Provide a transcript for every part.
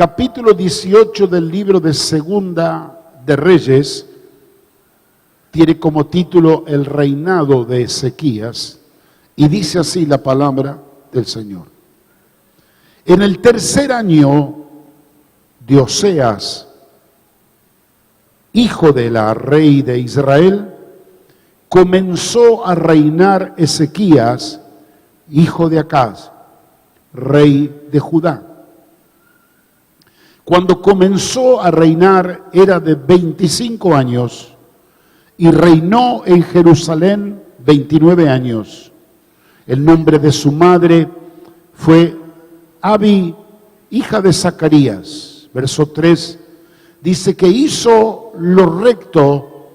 capítulo 18 del libro de Segunda de Reyes tiene como título el reinado de Ezequías y dice así la palabra del Señor. En el tercer año de Oseas, hijo de la rey de Israel, comenzó a reinar Ezequías, hijo de Acaz, rey de Judá. Cuando comenzó a reinar era de 25 años y reinó en Jerusalén 29 años. El nombre de su madre fue Abi, hija de Zacarías. Verso 3 dice que hizo lo recto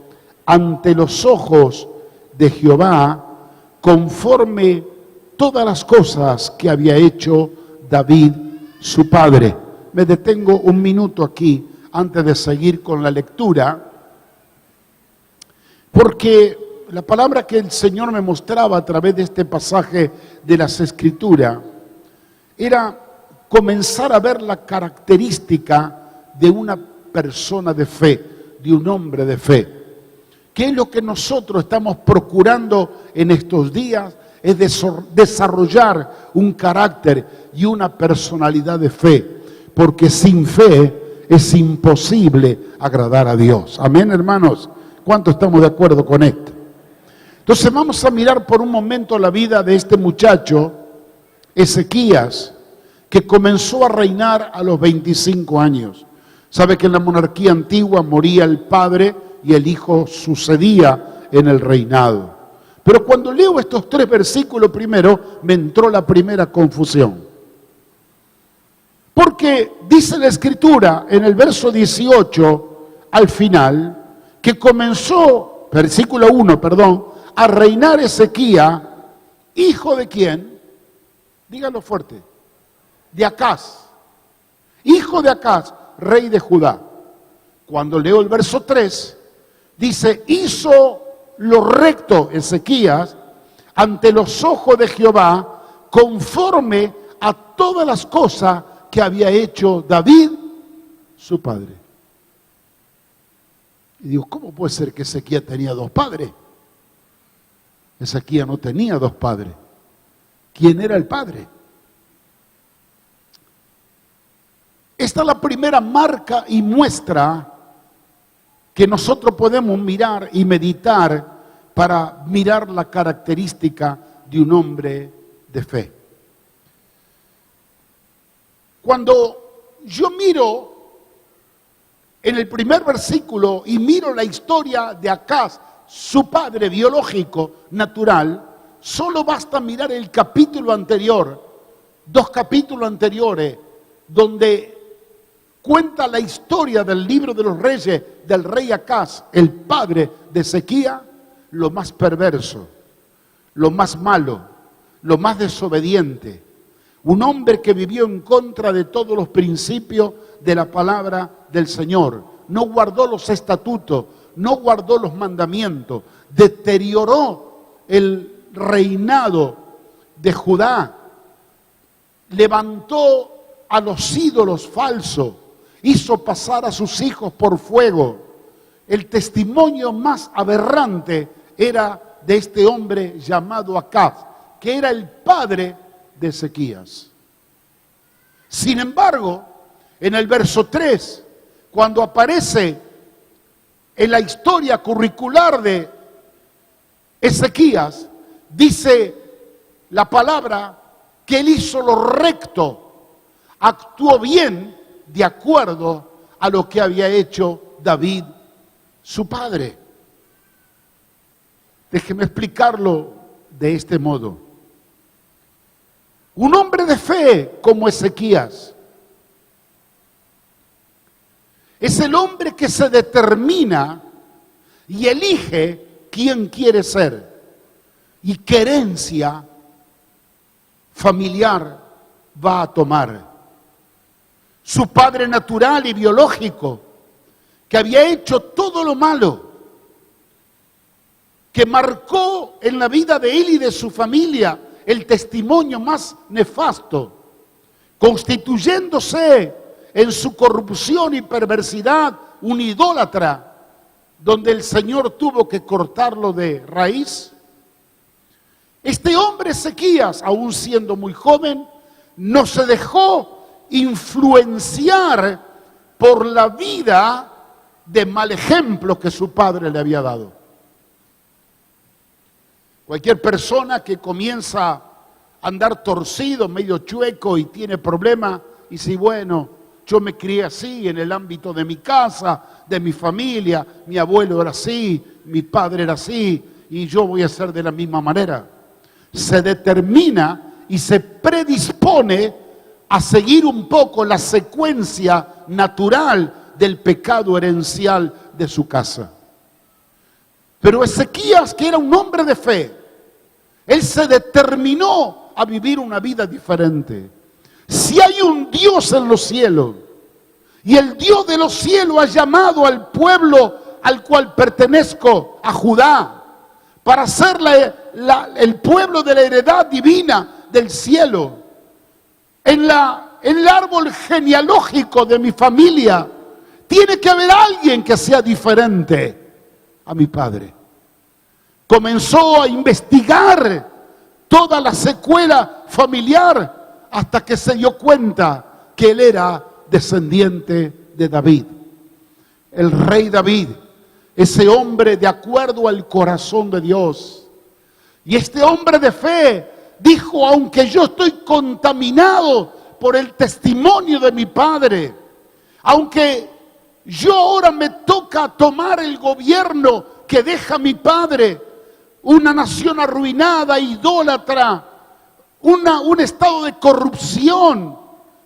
ante los ojos de Jehová, conforme todas las cosas que había hecho David, su padre. Me detengo un minuto aquí antes de seguir con la lectura, porque la palabra que el Señor me mostraba a través de este pasaje de las Escrituras era comenzar a ver la característica de una persona de fe, de un hombre de fe. ¿Qué es lo que nosotros estamos procurando en estos días? Es desarrollar un carácter y una personalidad de fe, porque sin fe es imposible agradar a Dios. Amén, hermanos. ¿Cuántos estamos de acuerdo con esto? Entonces vamos a mirar por un momento la vida de este muchacho, Ezequías, que comenzó a reinar a los 25 años. Sabe que en la monarquía antigua moría el padre y el hijo sucedía en el reinado. Pero cuando leo estos 3 versículos primero, me entró la primera confusión. Porque dice la Escritura en el verso 18, al final, que comenzó, versículo 1, a reinar Ezequías, hijo de quién, dígalo fuerte, de Acaz, hijo de Acaz, rey de Judá. Cuando leo el verso 3, dice, hizo lo recto Ezequías ante los ojos de Jehová, conforme a todas las cosas que había hecho David, su padre. Y digo, ¿cómo puede ser que Ezequías tenía 2 padres? Ezequías no tenía 2 padres. ¿Quién era el padre? Esta es la primera marca y muestra que nosotros podemos mirar y meditar para mirar la característica de un hombre de fe. Cuando yo miro en el primer versículo y miro la historia de Acaz, su padre biológico, natural, solo basta mirar el capítulo anterior, 2 capítulos anteriores, donde cuenta la historia del libro de los reyes del rey Acaz, el padre de Ezequías, lo más perverso, lo más malo, lo más desobediente. Un hombre que vivió en contra de todos los principios de la palabra del Señor. No guardó los estatutos, no guardó los mandamientos. Deterioró el reinado de Judá. Levantó a los ídolos falsos. Hizo pasar a sus hijos por fuego. El testimonio más aberrante era de este hombre llamado Acaz, que era el padre de Ezequías. Sin embargo, en el verso 3, cuando aparece en la historia curricular de Ezequías, dice la palabra que él hizo lo recto, actuó bien de acuerdo a lo que había hecho David, su padre. Déjeme explicarlo de este modo. Un hombre de fe como Ezequías es el hombre que se determina y elige quién quiere ser y qué herencia familiar va a tomar. Su padre natural y biológico, que había hecho todo lo malo, que marcó en la vida de él y de su familia el testimonio más nefasto, constituyéndose en su corrupción y perversidad, un idólatra, donde el Señor tuvo que cortarlo de raíz. Este hombre Ezequías, aún siendo muy joven, no se dejó influenciar por la vida de mal ejemplo que su padre le había dado. Cualquier persona que comienza a andar torcido, medio chueco y tiene problemas, y dice, bueno, yo me crié así en el ámbito de mi casa, de mi familia, mi abuelo era así, mi padre era así, y yo voy a ser de la misma manera. Se determina y se predispone a seguir un poco la secuencia natural del pecado herencial de su casa. Pero Ezequías, que era un hombre de fe, él se determinó a vivir una vida diferente. Si hay un Dios en los cielos, y el Dios de los cielos ha llamado al pueblo al cual pertenezco, a Judá, para ser el pueblo de la heredad divina del cielo, en el árbol genealógico de mi familia, tiene que haber alguien que sea diferente a mi padre. Comenzó a investigar toda la secuela familiar hasta que se dio cuenta que él era descendiente de David. El rey David, ese hombre de acuerdo al corazón de Dios. Y este hombre de fe dijo, aunque yo estoy contaminado por el testimonio de mi padre, aunque yo ahora me toca tomar el gobierno que deja mi padre, una nación arruinada, idólatra, un estado de corrupción,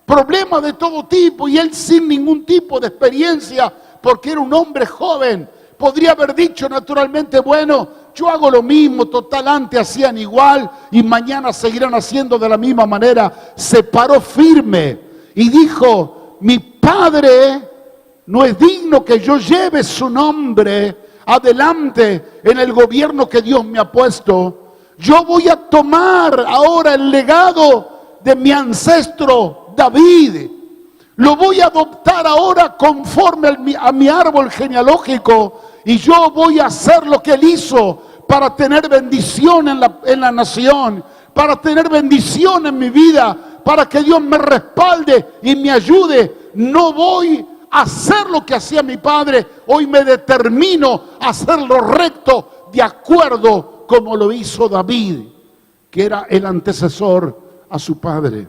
problemas de todo tipo, y él sin ningún tipo de experiencia, porque era un hombre joven, podría haber dicho naturalmente, bueno, yo hago lo mismo, total, antes hacían igual y mañana seguirán haciendo de la misma manera. Se paró firme y dijo, mi padre no es digno que yo lleve su nombre adelante en el gobierno que Dios me ha puesto. Yo voy a tomar ahora el legado de mi ancestro David. Lo voy a adoptar ahora conforme a mi árbol genealógico, y yo voy a hacer lo que él hizo para tener bendición en la nación, para tener bendición en mi vida, para que Dios me respalde y me ayude. No voy a hacer lo que hacía mi padre, hoy me determino a hacer lo recto de acuerdo como lo hizo David, que era el antecesor a su padre.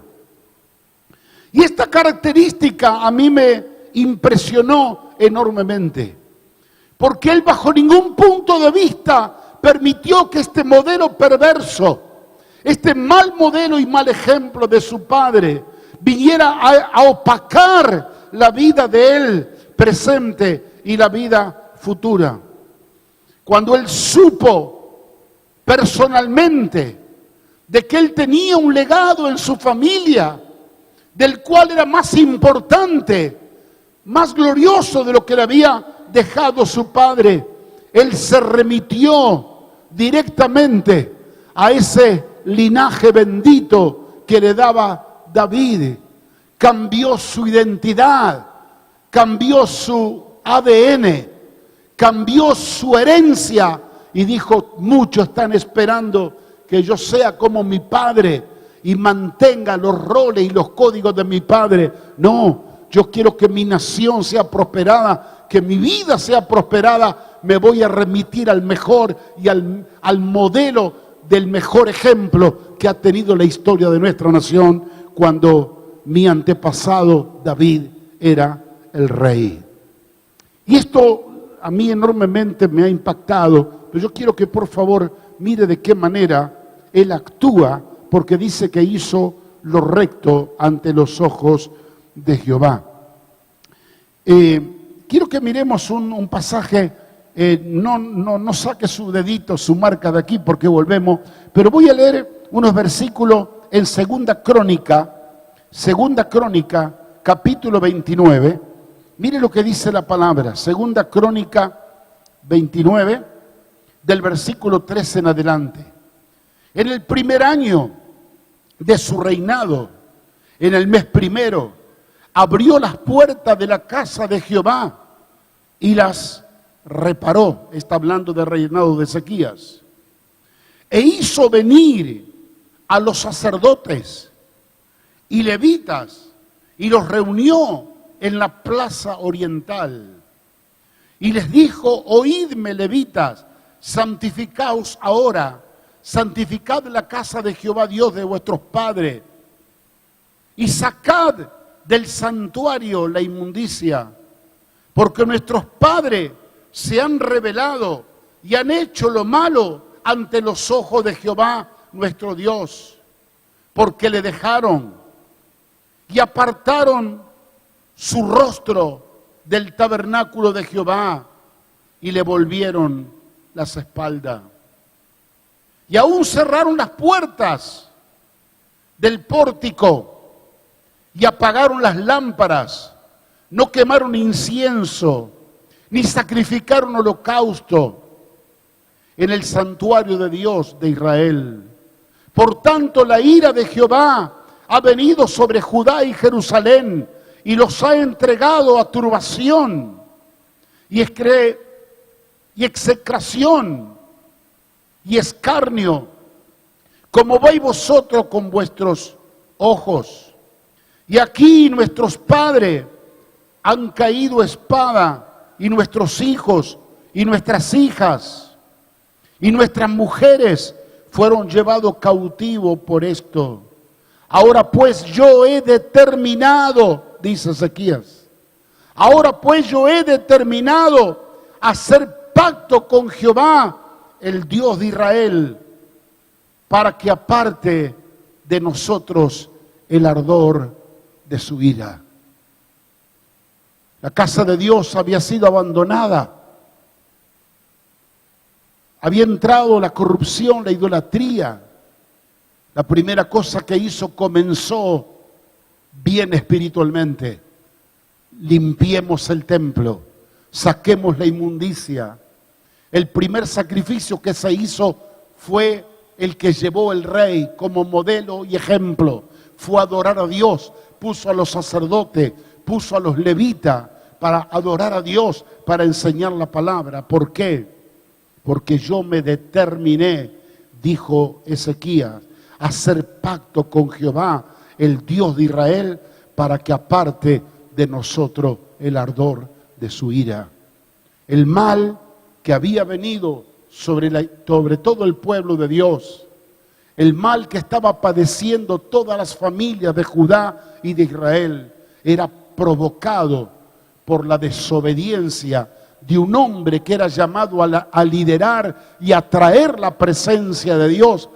Y esta característica a mí me impresionó enormemente, porque él bajo ningún punto de vista permitió que este modelo perverso, este mal modelo y mal ejemplo de su padre, viniera a opacar la vida de él presente y la vida futura. Cuando él supo personalmente de que él tenía un legado en su familia, del cual era más importante, más glorioso de lo que le había dejado su padre, él se remitió directamente a ese linaje bendito que le daba David. Cambió su identidad, cambió su ADN, cambió su herencia y dijo, muchos están esperando que yo sea como mi padre y mantenga los roles y los códigos de mi padre. No, yo quiero que mi nación sea prosperada, que mi vida sea prosperada. Me voy a remitir al mejor y al modelo del mejor ejemplo que ha tenido la historia de nuestra nación cuando mi antepasado David era el rey. Y esto a mí enormemente me ha impactado, pero yo quiero que por favor mire de qué manera él actúa, porque dice que hizo lo recto ante los ojos de Jehová. Quiero que miremos un pasaje, no saque su dedito, su marca de aquí, porque volvemos, pero voy a leer unos versículos en Segunda Crónica, capítulo 29. Mire lo que dice la palabra, Segunda Crónica 29, del versículo 13 en adelante. En el primer año de su reinado, en el mes primero, abrió las puertas de la casa de Jehová y las reparó. Está hablando del reinado de Ezequías. E hizo venir a los sacerdotes y levitas y los reunió en la plaza oriental. Y les dijo: oídme, levitas, santificaos ahora, santificad la casa de Jehová Dios de vuestros padres, y sacad del santuario la inmundicia, porque nuestros padres se han rebelado y han hecho lo malo ante los ojos de Jehová nuestro Dios, porque le dejaron y apartaron su rostro del tabernáculo de Jehová y le volvieron las espaldas. Y aún cerraron las puertas del pórtico y apagaron las lámparas, no quemaron incienso, ni sacrificaron holocausto en el santuario de Dios de Israel. Por tanto, la ira de Jehová ha venido sobre Judá y Jerusalén y los ha entregado a turbación y execración y escarnio, como veis vosotros con vuestros ojos. Y aquí nuestros padres han caído espada, y nuestros hijos y nuestras hijas y nuestras mujeres fueron llevados cautivos por esto. Ahora pues yo he determinado, dice Ezequías, ahora pues yo he determinado hacer pacto con Jehová, el Dios de Israel, para que aparte de nosotros el ardor de su ira. La casa de Dios había sido abandonada. Había entrado la corrupción, la idolatría. La primera cosa que hizo, comenzó bien espiritualmente. Limpiemos el templo, saquemos la inmundicia. El primer sacrificio que se hizo fue el que llevó el rey como modelo y ejemplo. Fue adorar a Dios, puso a los sacerdotes, puso a los levitas para adorar a Dios, para enseñar la palabra. ¿Por qué? Porque yo me determiné, dijo Ezequías, a hacer pacto con Jehová, el Dios de Israel, para que aparte de nosotros el ardor de su ira. El mal que había venido sobre todo el pueblo de Dios, el mal que estaba padeciendo todas las familias de Judá y de Israel, era provocado por la desobediencia de un hombre que era llamado a liderar y a traer la presencia de Dios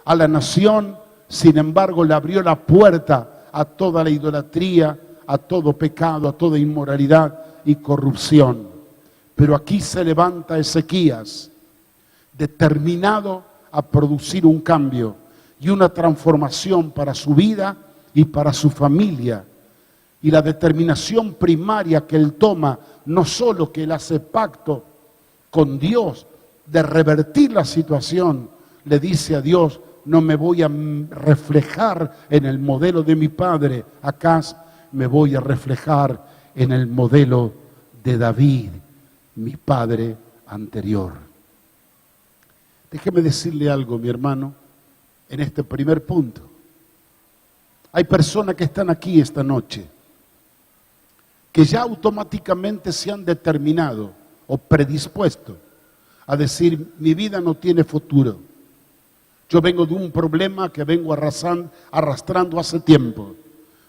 a la nación. Sin embargo, le abrió la puerta a toda la idolatría, a todo pecado, a toda inmoralidad y corrupción. Pero aquí se levanta Ezequías, determinado a producir un cambio y una transformación para su vida y para su familia. Y la determinación primaria que él toma, no solo que él hace pacto con Dios de revertir la situación, le dice a Dios: no me voy a reflejar en el modelo de mi padre, acá me voy a reflejar en el modelo de David, mi padre anterior. Déjeme decirle algo, mi hermano, en este primer punto. Hay personas que están aquí esta noche que ya automáticamente se han determinado o predispuesto a decir: mi vida no tiene futuro. Yo vengo de un problema que vengo arrastrando hace tiempo.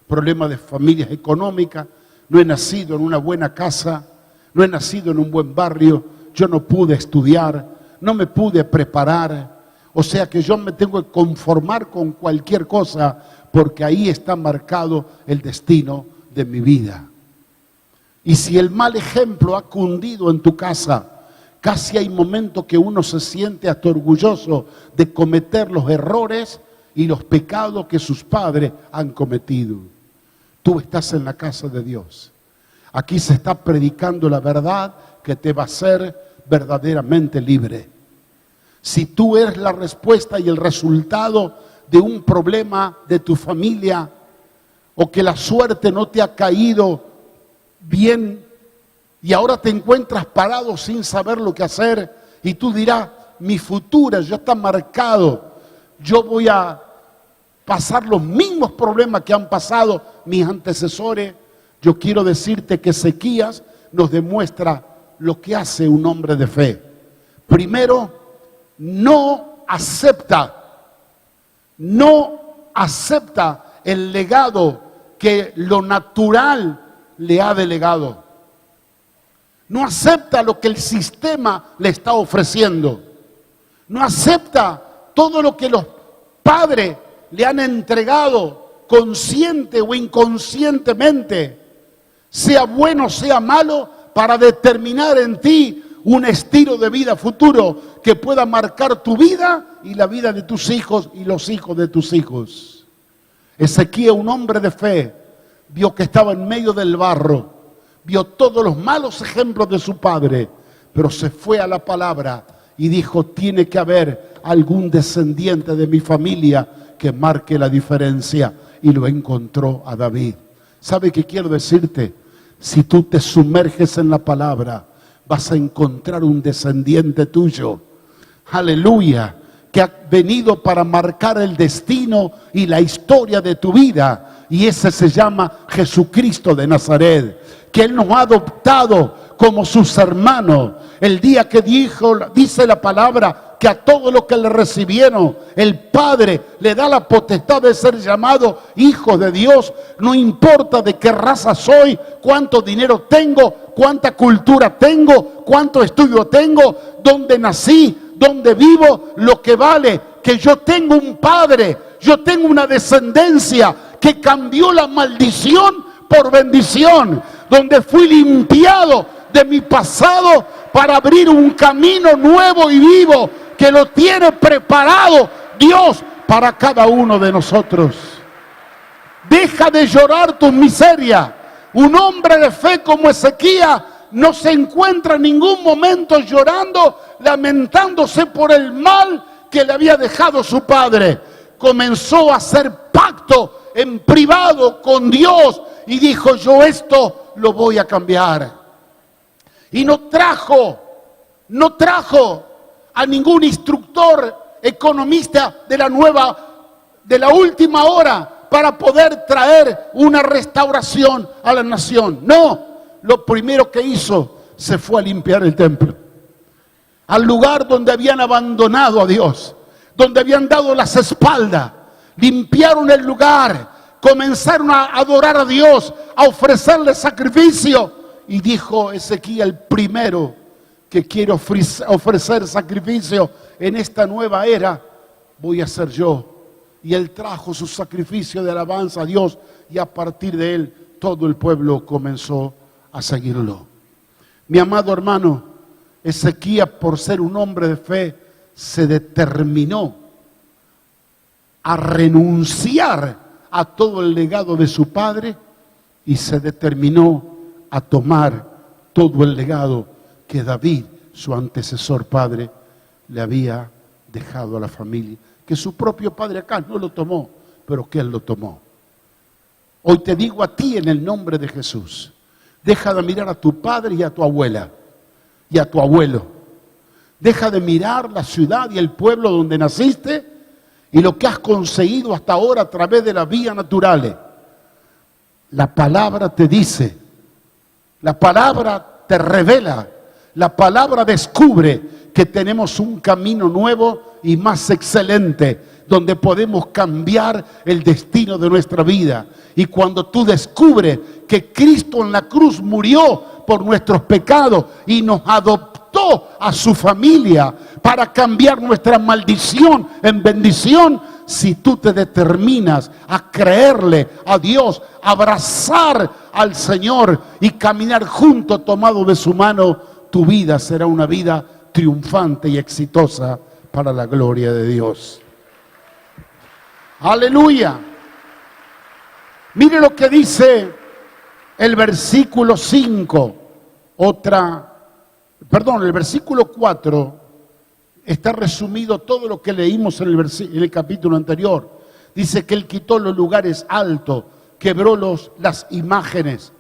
Problema de familias económicas, no he nacido en una buena casa, no he nacido en un buen barrio, yo no pude estudiar, no me pude preparar. O sea que yo me tengo que conformar con cualquier cosa porque ahí está marcado el destino de mi vida. Y si el mal ejemplo ha cundido en tu casa, casi hay momentos que uno se siente hasta orgulloso de cometer los errores y los pecados que sus padres han cometido. Tú estás en la casa de Dios. Aquí se está predicando la verdad que te va a hacer verdaderamente libre. Si tú eres la respuesta y el resultado de un problema de tu familia, o que la suerte no te ha caído bien y ahora te encuentras parado sin saber lo que hacer y tú dirás, mi futuro ya está marcado, yo voy a pasar los mismos problemas que han pasado mis antecesores. Yo quiero decirte que Ezequías nos demuestra lo que hace un hombre de fe. Primero, no acepta el legado que lo natural le ha delegado. No acepta lo que el sistema le está ofreciendo. No acepta todo lo que los padres le han entregado, consciente o inconscientemente, sea bueno, sea malo, para determinar en ti un estilo de vida futuro que pueda marcar tu vida y la vida de tus hijos y los hijos de tus hijos. Ezequías, un hombre de fe, vio que estaba en medio del barro, vio todos los malos ejemplos de su padre, pero se fue a la palabra y dijo, tiene que haber algún descendiente de mi familia que marque la diferencia, y lo encontró a David. ¿Sabe qué quiero decirte? Si tú te sumerges en la palabra, vas a encontrar un descendiente tuyo, aleluya, que ha venido para marcar el destino y la historia de tu vida, y ese se llama Jesucristo de Nazaret, que Él nos ha adoptado como sus hermanos. El día que dice la palabra, que a todos los que le recibieron, el Padre le da la potestad de ser llamado hijos de Dios. No importa de qué raza soy, cuánto dinero tengo, cuánta cultura tengo, cuánto estudio tengo, dónde nací, dónde vivo, lo que vale, que yo tengo un Padre, yo tengo una descendencia que cambió la maldición por bendición, donde fui limpiado de mi pasado para abrir un camino nuevo y vivo que lo tiene preparado Dios para cada uno de nosotros. Deja de llorar tu miseria. Un hombre de fe como Ezequías no se encuentra en ningún momento llorando, lamentándose por el mal que le había dejado su padre. Comenzó a hacer pacto en privado con Dios y dijo, yo esto lo voy a cambiar. Y no trajo a ningún instructor economista de la última hora para poder traer una restauración a la nación. No, lo primero que hizo, se fue a limpiar el templo. Al lugar donde habían abandonado a Dios, donde habían dado las espaldas, limpiaron el lugar, comenzaron a adorar a Dios, a ofrecerle sacrificio. Y dijo Ezequías, el primero que quiero ofrecer sacrificio en esta nueva era, voy a ser yo. Y él trajo su sacrificio de alabanza a Dios, y a partir de él todo el pueblo comenzó a seguirlo. Mi amado hermano, Ezequías, por ser un hombre de fe, se determinó a renunciar a todo el legado de su padre y se determinó a tomar todo el legado que David, su antecesor padre, le había dejado a la familia. Que su propio padre acá no lo tomó, pero que él lo tomó. Hoy te digo a ti en el nombre de Jesús, deja de mirar a tu padre y a tu abuela y a tu abuelo. Deja de mirar la ciudad y el pueblo donde naciste y lo que has conseguido hasta ahora a través de las vías naturales. La palabra te dice, la palabra te revela, la palabra descubre que tenemos un camino nuevo y más excelente, donde podemos cambiar el destino de nuestra vida. Y cuando tú descubres que Cristo en la cruz murió por nuestros pecados y nos adoptó a su familia para cambiar nuestra maldición en bendición, si tú te determinas a creerle a Dios, abrazar al Señor y caminar junto tomado de su mano, tu vida será una vida triunfante y exitosa para la gloria de Dios. Aleluya. Mire lo que dice el versículo 5, el versículo 4, está resumido todo lo que leímos en el capítulo anterior. Dice que Él quitó los lugares altos quebró las imágenes,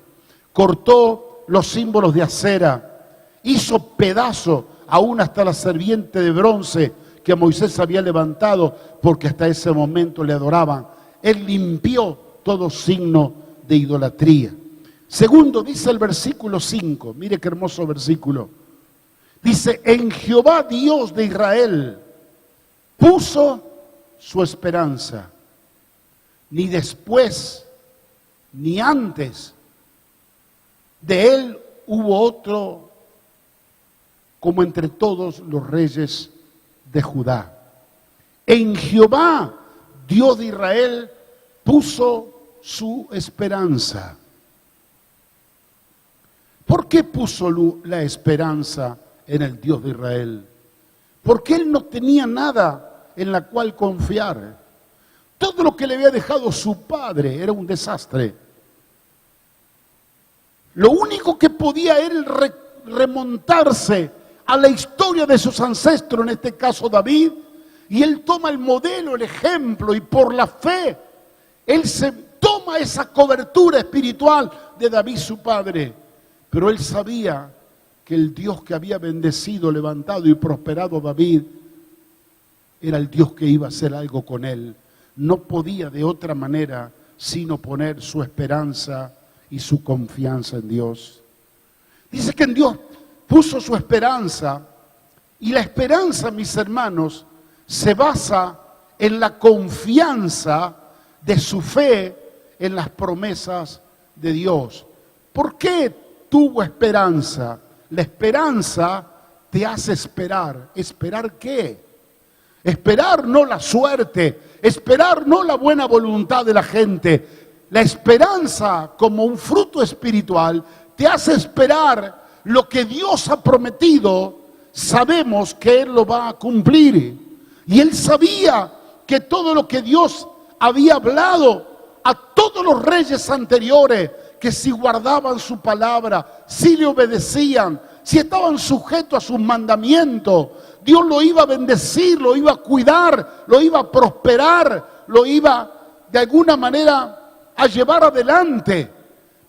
cortó los símbolos de acera, hizo pedazo aún hasta la serpiente de bronce que Moisés había levantado, porque hasta ese momento le adoraban. Él limpió todo signo de idolatría. Segundo, dice el versículo 5, mire qué hermoso versículo. Dice, en Jehová Dios de Israel puso su esperanza. Ni después, ni antes de él hubo otro como entre todos los reyes de Judá. En Jehová, Dios de Israel, puso su esperanza. ¿Por qué puso la esperanza en el Dios de Israel? Porque él no tenía nada en la cual confiar. Todo lo que le había dejado su padre era un desastre. Lo único que podía él remontarse a la historia de sus ancestros, en este caso David, y él toma el modelo, el ejemplo, y por la fe, él se toma esa cobertura espiritual de David su padre. Pero él sabía que el Dios que había bendecido, levantado y prosperado a David, era el Dios que iba a hacer algo con él. No podía de otra manera sino poner su esperanza y su confianza en Dios. Dice que en Dios puso su esperanza, y la esperanza, mis hermanos, se basa en la confianza de su fe en las promesas de Dios. ¿Por qué tuvo esperanza? La esperanza te hace esperar. ¿Esperar qué? Esperar no la suerte, esperar no la buena voluntad de la gente. La esperanza, como un fruto espiritual, te hace esperar lo que Dios ha prometido. Sabemos que Él lo va a cumplir. Y él sabía que todo lo que Dios había hablado a todos los reyes anteriores, que si guardaban su palabra, si le obedecían, si estaban sujetos a sus mandamientos, Dios lo iba a bendecir, lo iba a cuidar, lo iba a prosperar, lo iba de alguna manera a llevar adelante.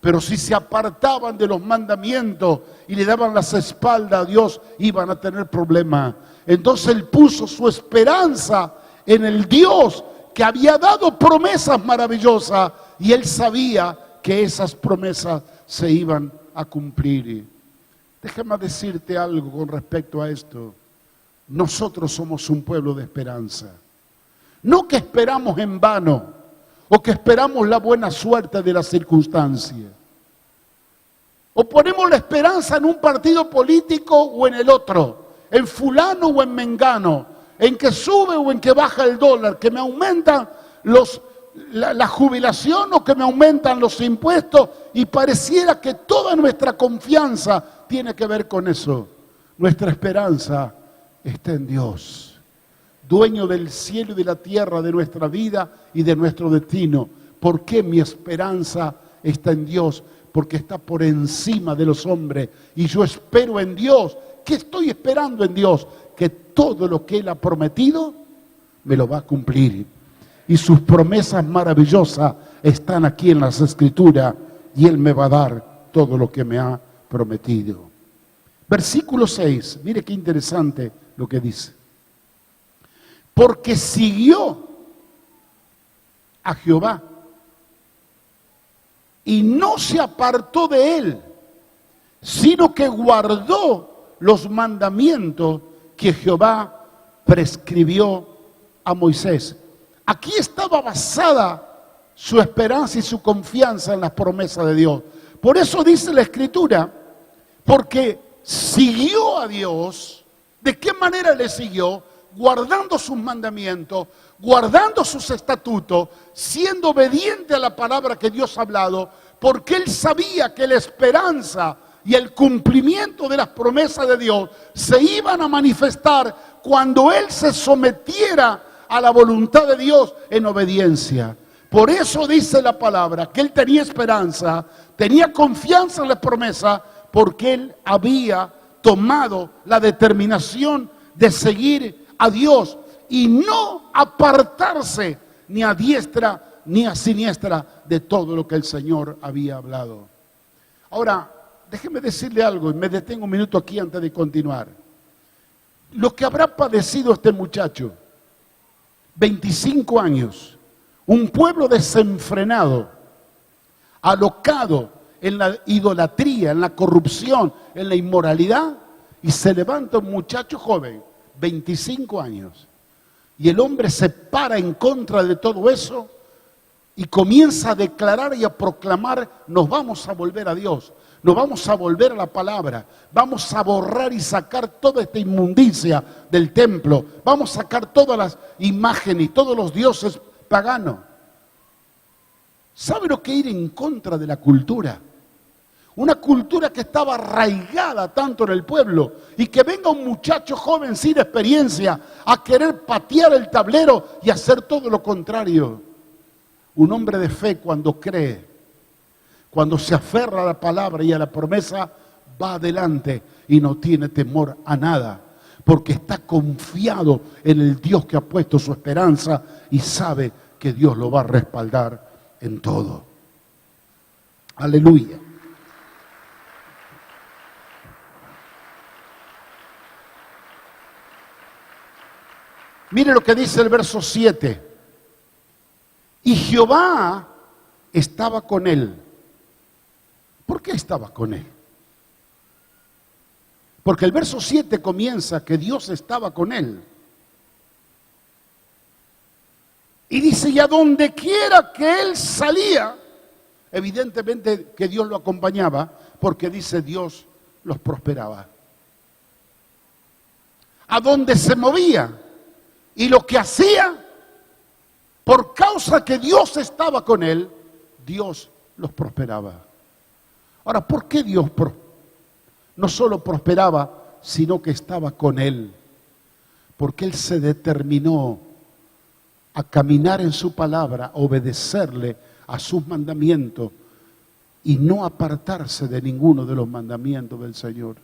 Pero si se apartaban de los mandamientos y le daban las espaldas a Dios, iban a tener problemas. Entonces él puso su esperanza en el Dios que había dado promesas maravillosas, y él sabía que esas promesas se iban a cumplir. Déjame decirte algo con respecto a esto. Nosotros somos un pueblo de esperanza. No que esperamos en vano, o que esperamos la buena suerte de las circunstancias, o ponemos la esperanza en un partido político o en el otro, en fulano o en mengano, en que sube o en que baja el dólar, que me aumentan la jubilación o que me aumentan los impuestos, y pareciera que toda nuestra confianza tiene que ver con eso. Nuestra esperanza está en Dios, dueño del cielo y de la tierra, de nuestra vida y de nuestro destino. ¿Por qué mi esperanza está en Dios? Porque está por encima de los hombres, y yo espero en Dios. ¿Qué estoy esperando en Dios? Que todo lo que Él ha prometido me lo va a cumplir. Y sus promesas maravillosas están aquí en las Escrituras, y Él me va a dar todo lo que me ha prometido. Versículo 6, mire qué interesante lo que dice. Porque siguió a Jehová y no se apartó de él, sino que guardó los mandamientos que Jehová prescribió a Moisés. Aquí estaba basada su esperanza y su confianza en las promesas de Dios. Por eso dice la Escritura, porque siguió a Dios. ¿De qué manera le siguió? Guardando sus mandamientos, guardando sus estatutos, siendo obediente a la palabra que Dios ha hablado, porque él sabía que la esperanza y el cumplimiento de las promesas de Dios se iban a manifestar cuando él se sometiera a la voluntad de Dios en obediencia. Por eso dice la palabra que él tenía esperanza, tenía confianza en la promesa, porque él había tomado la determinación de seguir a Dios y no apartarse ni a diestra ni a siniestra de todo lo que el Señor había hablado. Ahora, déjeme decirle algo y me detengo un minuto aquí antes de continuar. Lo que habrá padecido este muchacho, 25 años, un pueblo desenfrenado, alocado en la idolatría, en la corrupción, en la inmoralidad, y se levanta un muchacho joven, 25 años, y el hombre se para en contra de todo eso y comienza a declarar y a proclamar: nos vamos a volver a Dios, nos vamos a volver a la palabra, vamos a borrar y sacar toda esta inmundicia del templo, vamos a sacar todas las imágenes y todos los dioses paganos. ¿Sabe lo que ir en contra de la cultura? Una cultura que estaba arraigada tanto en el pueblo, y que venga un muchacho joven sin experiencia a querer patear el tablero y hacer todo lo contrario. Un hombre de fe, cuando cree, cuando se aferra a la palabra y a la promesa, va adelante y no tiene temor a nada, porque está confiado en el Dios que ha puesto su esperanza y sabe que Dios lo va a respaldar en todo. Aleluya. Mire lo que dice el verso 7. Y Jehová estaba con él. ¿Por qué estaba con él? Porque el verso 7 comienza que Dios estaba con él. Y dice, y a donde quiera que él salía, evidentemente que Dios lo acompañaba, porque dice Dios los prosperaba. A donde se movía y lo que hacía, por causa que Dios estaba con él, Dios los prosperaba. Ahora, ¿por qué Dios no solo prosperaba, sino que estaba con él? Porque él se determinó a caminar en su palabra, a obedecerle a sus mandamientos y no apartarse de ninguno de los mandamientos del Señor.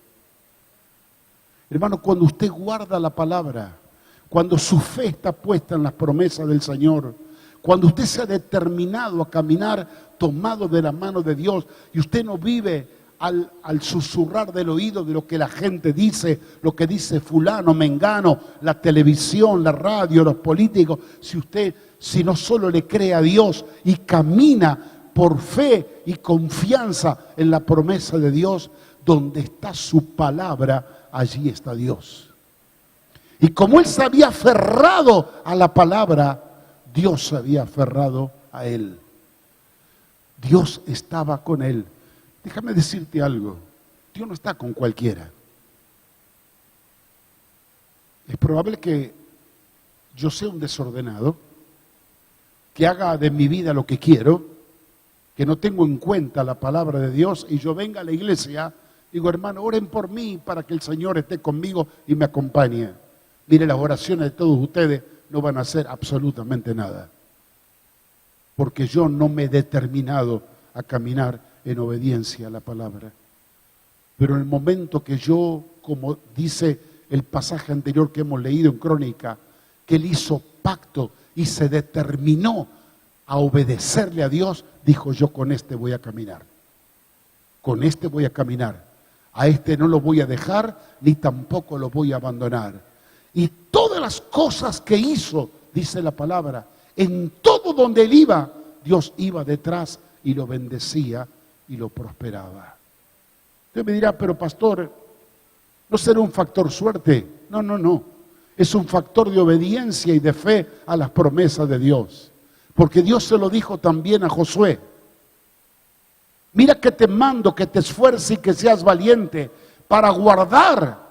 Hermano, cuando usted guarda la palabra, cuando su fe está puesta en las promesas del Señor, cuando usted se ha determinado a caminar tomado de la mano de Dios y usted no vive al susurrar del oído de lo que la gente dice, lo que dice fulano, mengano, la televisión, la radio, los políticos, si no solo le cree a Dios y camina por fe y confianza en la promesa de Dios, donde está su palabra, allí está Dios. Y como él se había aferrado a la palabra, Dios se había aferrado a él. Dios estaba con él. Déjame decirte algo, Dios no está con cualquiera. Es probable que yo sea un desordenado, que haga de mi vida lo que quiero, que no tengo en cuenta la palabra de Dios y yo venga a la iglesia, digo, hermano, oren por mí para que el Señor esté conmigo y me acompañe. Mire, las oraciones de todos ustedes no van a hacer absolutamente nada, porque yo no me he determinado a caminar en obediencia a la palabra. Pero en el momento que yo, como dice el pasaje anterior que hemos leído en Crónica, que él hizo pacto y se determinó a obedecerle a Dios, dijo, yo con este voy a caminar. Con este voy a caminar. A este no lo voy a dejar, ni tampoco lo voy a abandonar. Y todas las cosas que hizo, dice la palabra, en todo donde él iba, Dios iba detrás y lo bendecía y lo prosperaba. Usted me dirá, pero pastor, ¿no será un factor suerte? No, no, no. Es un factor de obediencia y de fe a las promesas de Dios. Porque Dios se lo dijo también a Josué. Mira que te mando que te esfuerces y que seas valiente para guardar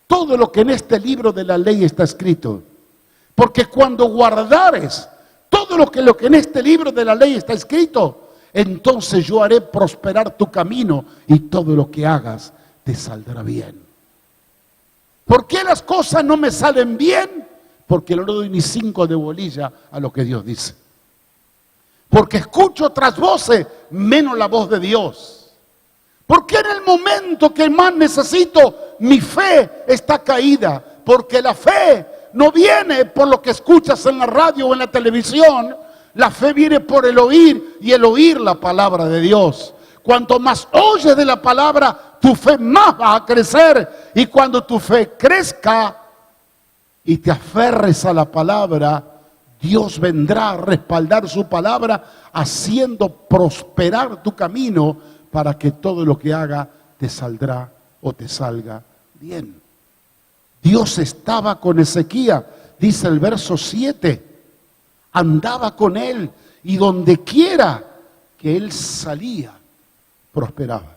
todo lo que en este libro de la ley está escrito. Porque cuando guardares todo lo que en este libro de la ley está escrito, entonces yo haré prosperar tu camino y todo lo que hagas te saldrá bien. ¿Por qué las cosas no me salen bien? Porque no le doy ni 5 de bolilla a lo que Dios dice. Porque escucho otras voces, menos la voz de Dios. Porque en el momento que más necesito, mi fe está caída. Porque la fe no viene por lo que escuchas en la radio o en la televisión. La fe viene por el oír y el oír la palabra de Dios. Cuanto más oyes de la palabra, tu fe más va a crecer. Y cuando tu fe crezca y te aferres a la palabra, Dios vendrá a respaldar su palabra, haciendo prosperar tu camino para que todo lo que haga te saldrá o te salga bien. Dios estaba con Ezequías, dice el verso 7, andaba con él y donde quiera que él salía, prosperaba.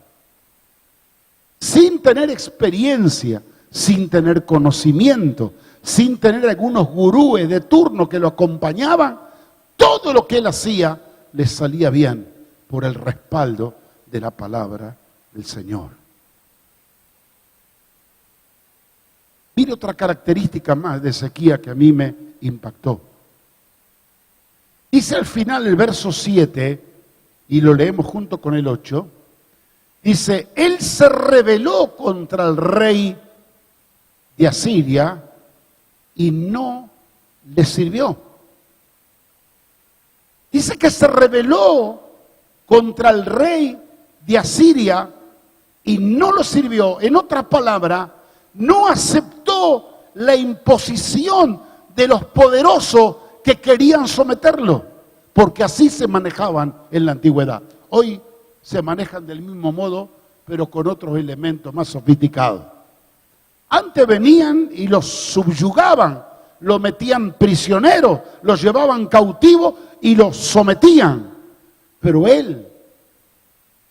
Sin tener experiencia, sin tener conocimiento, sin tener algunos gurúes de turno que lo acompañaban, todo lo que él hacía le salía bien por el respaldo de la palabra del Señor. Mire otra característica más de Ezequías que a mí me impactó. Dice al final el verso 7, y lo leemos junto con el 8, dice, él se rebeló contra el rey de Asiria y no le sirvió. Dice que se rebeló contra el rey de Asiria y no lo sirvió. En otras palabras, no aceptó la imposición de los poderosos que querían someterlo, porque así se manejaban en la antigüedad. Hoy se manejan del mismo modo, pero con otros elementos más sofisticados. Antes venían y los subyugaban, lo metían prisionero, los llevaban cautivo y los sometían. Pero él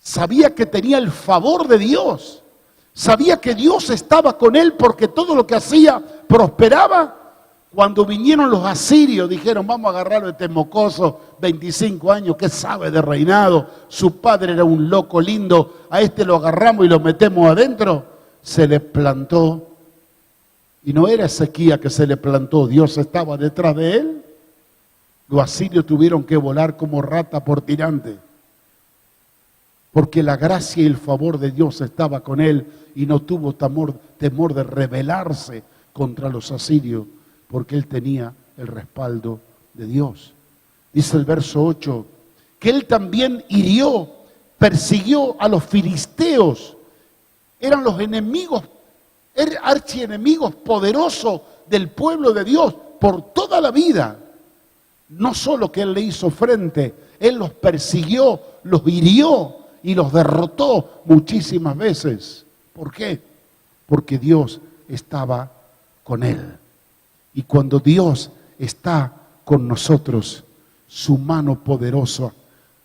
sabía que tenía el favor de Dios, sabía que Dios estaba con él porque todo lo que hacía prosperaba. Cuando vinieron los asirios, dijeron, vamos a agarrarlo este mocoso, 25 años, ¿qué sabe de reinado? Su padre era un loco lindo, a este lo agarramos y lo metemos adentro. Se le plantó. Y no era Ezequías que se le plantó, Dios estaba detrás de él. Los asirios tuvieron que volar como rata por tirante, porque la gracia y el favor de Dios estaba con él y no tuvo temor de rebelarse contra los asirios, porque él tenía el respaldo de Dios. Dice el verso 8, que él también hirió, persiguió a los filisteos. Eran los enemigos, archienemigos poderosos del pueblo de Dios por toda la vida. No solo que él le hizo frente, él los persiguió, los hirió y los derrotó muchísimas veces. ¿Por qué? Porque Dios estaba con él. Y cuando Dios está con nosotros, su mano poderosa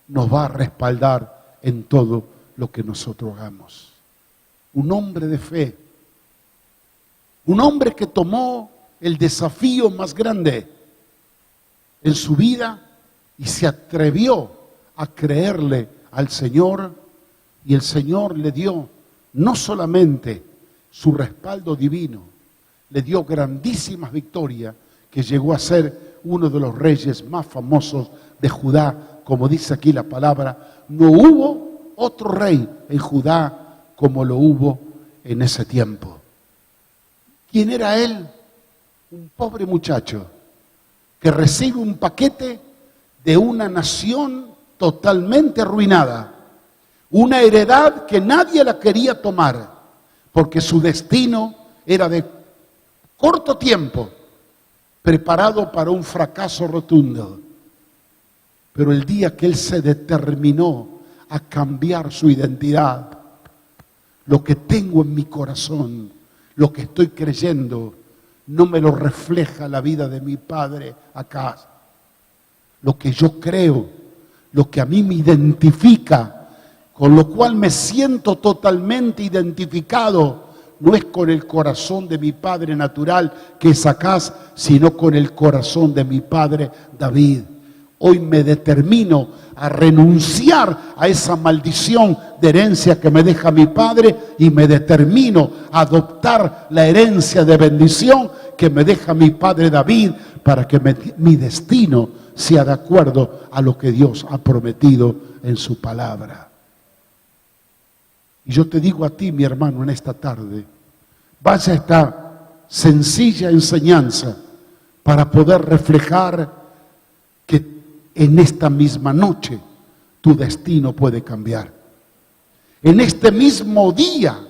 nos va a respaldar en todo lo que nosotros hagamos. Un hombre de fe, un hombre que tomó el desafío más grande en su vida y se atrevió a creerle al Señor, y el Señor le dio no solamente su respaldo divino, le dio grandísimas victorias, que llegó a ser uno de los reyes más famosos de Judá. Como dice aquí la palabra, no hubo otro rey en Judá como lo hubo en ese tiempo. ¿Quién era él? Un pobre muchacho que recibe un paquete de una nación totalmente arruinada, una heredad que nadie la quería tomar, porque su destino era de corto tiempo, preparado para un fracaso rotundo. Pero el día que él se determinó a cambiar su identidad, lo que tengo en mi corazón, lo que estoy creyendo, no me lo refleja la vida de mi padre acá. Lo que yo creo, lo que a mí me identifica, con lo cual me siento totalmente identificado, no es con el corazón de mi padre natural, que es Acaz, sino con el corazón de mi padre David. Hoy me determino a renunciar a esa maldición de herencia que me deja mi padre y me determino a adoptar la herencia de bendición que me deja mi padre David, para que mi destino sea de acuerdo a lo que Dios ha prometido en su palabra. Y yo te digo a ti, mi hermano, en esta tarde, vaya esta sencilla enseñanza para poder reflejar que en esta misma noche tu destino puede cambiar. En este mismo día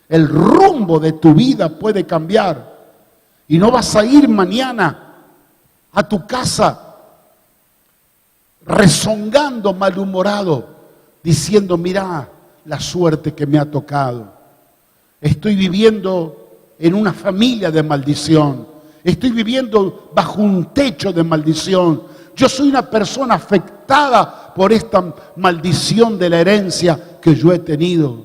el rumbo de tu vida puede cambiar. Y no vas a ir mañana a tu casa rezongando, malhumorado, diciendo, mira la suerte que me ha tocado. Estoy viviendo en una familia de maldición. Estoy viviendo bajo un techo de maldición. Yo soy una persona afectada por esta maldición de la herencia que yo he tenido.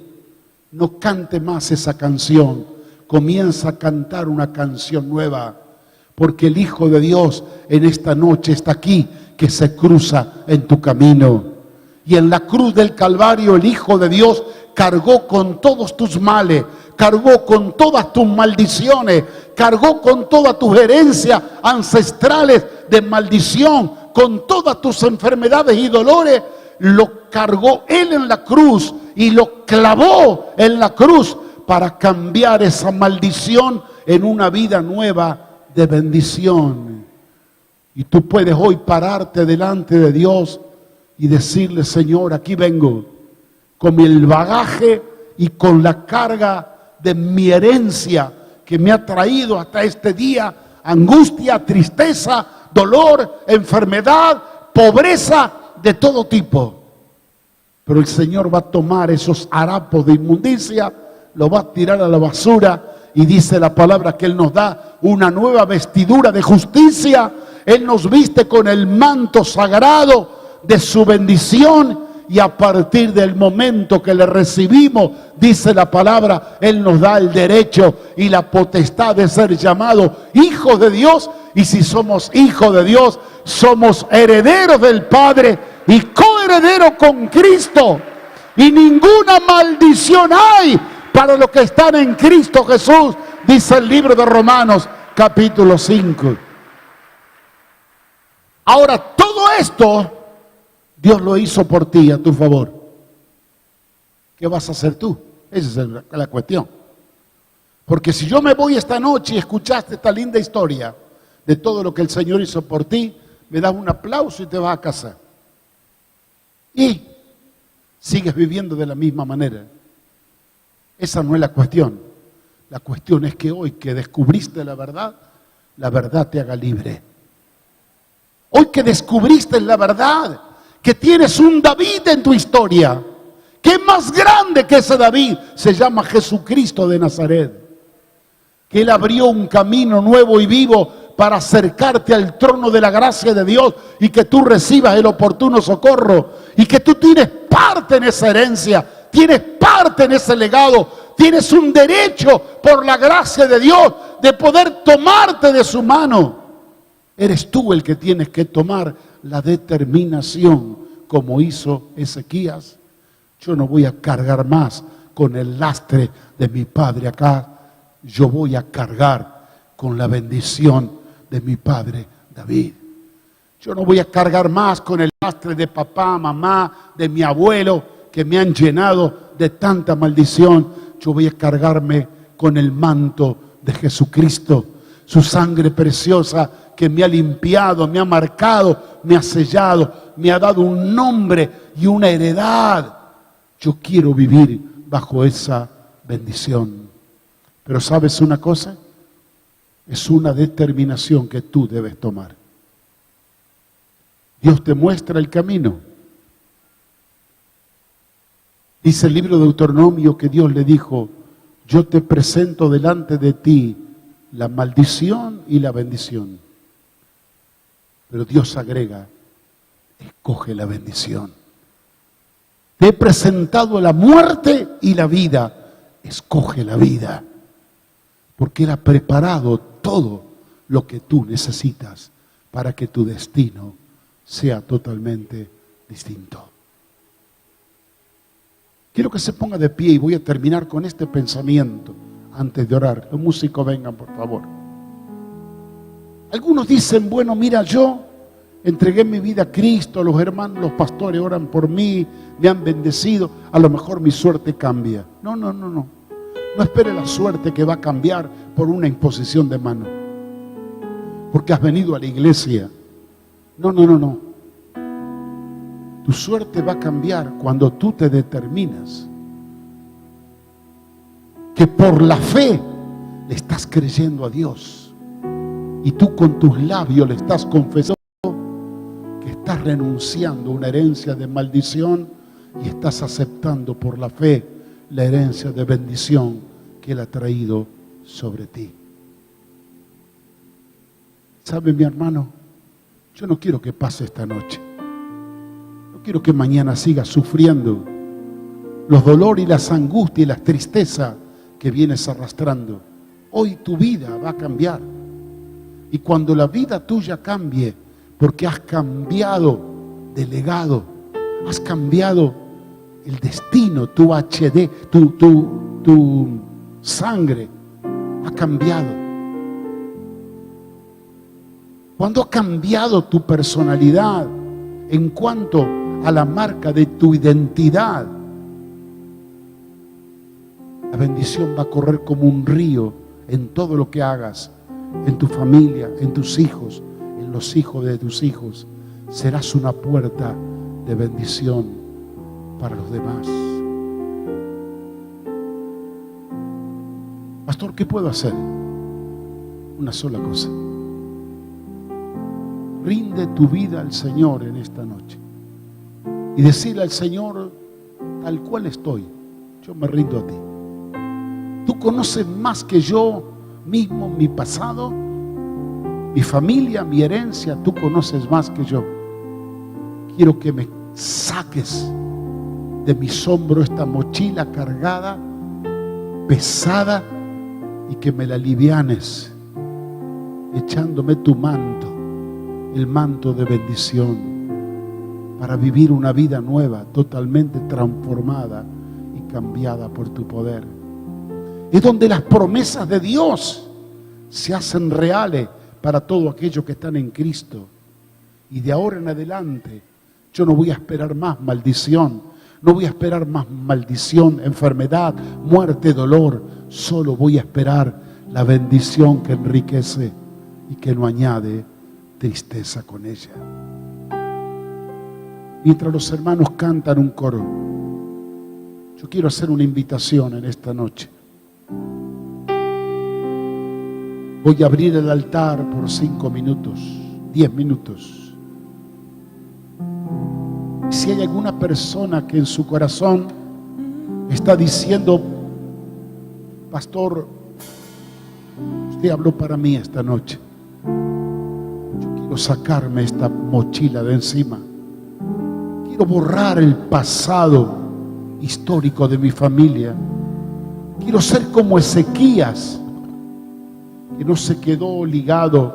No cante más esa canción. Comienza a cantar una canción nueva, porque el Hijo de Dios en esta noche está aquí, que se cruza en tu camino. Y en la cruz del Calvario el Hijo de Dios cargó con todos tus males, cargó con todas tus maldiciones, cargó con todas tus herencias ancestrales de maldición, con todas tus enfermedades y dolores. Lo cargó Él en la cruz y lo clavó en la cruz para cambiar esa maldición en una vida nueva de bendición. Y tú puedes hoy pararte delante de Dios y decirle, Señor, aquí vengo con el bagaje y con la carga de mi herencia que me ha traído hasta este día, angustia, tristeza, dolor, enfermedad, pobreza de todo tipo. Pero el Señor va a tomar esos harapos de inmundicia, lo va a tirar a la basura, y dice la palabra que Él nos da una nueva vestidura de justicia. Él nos viste con el manto sagrado de su bendición, y a partir del momento que le recibimos, dice la palabra, Él nos da el derecho y la potestad de ser llamados hijos de Dios. Y si somos hijos de Dios, somos herederos del Padre y coherederos con Cristo. Y ninguna maldición hay para los que están en Cristo Jesús, dice el libro de Romanos, capítulo 5. Ahora, todo esto Dios lo hizo por ti, a tu favor. ¿Qué vas a hacer tú? Esa es la cuestión. Porque si yo me voy esta noche y escuchaste esta linda historia de todo lo que el Señor hizo por ti, me das un aplauso y te vas a casa. Y sigues viviendo de la misma manera. Esa no es la cuestión. La cuestión es que hoy que descubriste la verdad te haga libre. Hoy que descubriste la verdad, que tienes un David en tu historia, que es más grande que ese David, se llama Jesucristo de Nazaret. Que Él abrió un camino nuevo y vivo para acercarte al trono de la gracia de Dios y que tú recibas el oportuno socorro y que tú tienes parte en esa herencia, tienes parte en ese legado, tienes un derecho por la gracia de Dios de poder tomarte de su mano. Eres tú el que tienes que tomar la determinación, como hizo Ezequías. Yo no voy a cargar más con el lastre de mi padre acá, yo voy a cargar con la bendición de mi padre David. Yo no voy a cargar más con el lastre de papá, mamá, de mi abuelo, que me han llenado de tanta maldición. Yo voy a cargarme con el manto de Jesucristo, su sangre preciosa que me ha limpiado, me ha marcado, me ha sellado, me ha dado un nombre y una heredad. Yo quiero vivir bajo esa bendición. Pero ¿sabes una cosa? Es una determinación que tú debes tomar. Dios te muestra el camino. Dice el libro de Deuteronomio que Dios le dijo, yo te presento delante de ti la maldición y la bendición. Pero Dios agrega, escoge la bendición. Te he presentado la muerte y la vida, escoge la vida. Porque Él ha preparado todo lo que tú necesitas para que tu destino sea totalmente distinto. Quiero que se ponga de pie y voy a terminar con este pensamiento antes de orar. Los músicos vengan, por favor. Algunos dicen, bueno, mira, yo entregué mi vida a Cristo, los hermanos, los pastores oran por mí, me han bendecido, a lo mejor mi suerte cambia. No. No espere la suerte que va a cambiar por una imposición de mano. Porque has venido a la iglesia. No. Tu suerte va a cambiar cuando tú te determinas que por la fe le estás creyendo a Dios y tú con tus labios le estás confesando que estás renunciando a una herencia de maldición y estás aceptando por la fe la herencia de bendición que Él ha traído sobre ti. ¿Sabe, mi hermano? Yo no quiero que pase esta noche. No quiero que mañana sigas sufriendo los dolores y las angustias y las tristezas que vienes arrastrando. Hoy tu vida va a cambiar. Y cuando la vida tuya cambie, porque has cambiado de legado, has cambiado el destino, tu HD, tu sangre ha cambiado. Cuando ha cambiado tu personalidad en cuanto a la marca de tu identidad, la bendición va a correr como un río en todo lo que hagas, en tu familia, en tus hijos, en los hijos de tus hijos. Serás una puerta de bendición para los demás. Pastor, ¿qué puedo hacer? Una sola cosa. Rinde tu vida al Señor en esta noche y decirle al Señor, tal cual estoy, yo me rindo a ti. Tú conoces más que yo mismo mi pasado, mi familia, mi herencia, tú conoces más que yo. Quiero que me saques de mis hombros esta mochila cargada, pesada, y que me la alivianes, echándome tu manto, el manto de bendición, para vivir una vida nueva, totalmente transformada y cambiada por tu poder. Es donde las promesas de Dios se hacen reales para todos aquellos que están en Cristo. Y de ahora en adelante, yo no voy a esperar más maldición, no voy a esperar más maldición, enfermedad, muerte, dolor. Solo voy a esperar la bendición que enriquece y que no añade tristeza con ella. Mientras los hermanos cantan un coro, yo quiero hacer una invitación en esta noche. Voy a abrir el altar por 5 minutos, 10 minutos. Si hay alguna persona que en su corazón está diciendo, pastor, usted habló para mí esta noche. Yo quiero sacarme esta mochila de encima. Quiero borrar el pasado histórico de mi familia. Quiero ser como Ezequías, que no se quedó ligado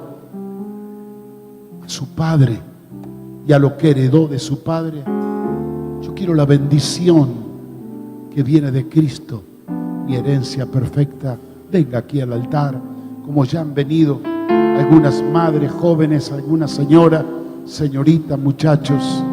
a su padre y a lo que heredó de su padre. Yo quiero la bendición que viene de Cristo, mi herencia perfecta. Venga aquí al altar, como ya han venido algunas madres jóvenes, algunas señoras, señoritas, muchachos.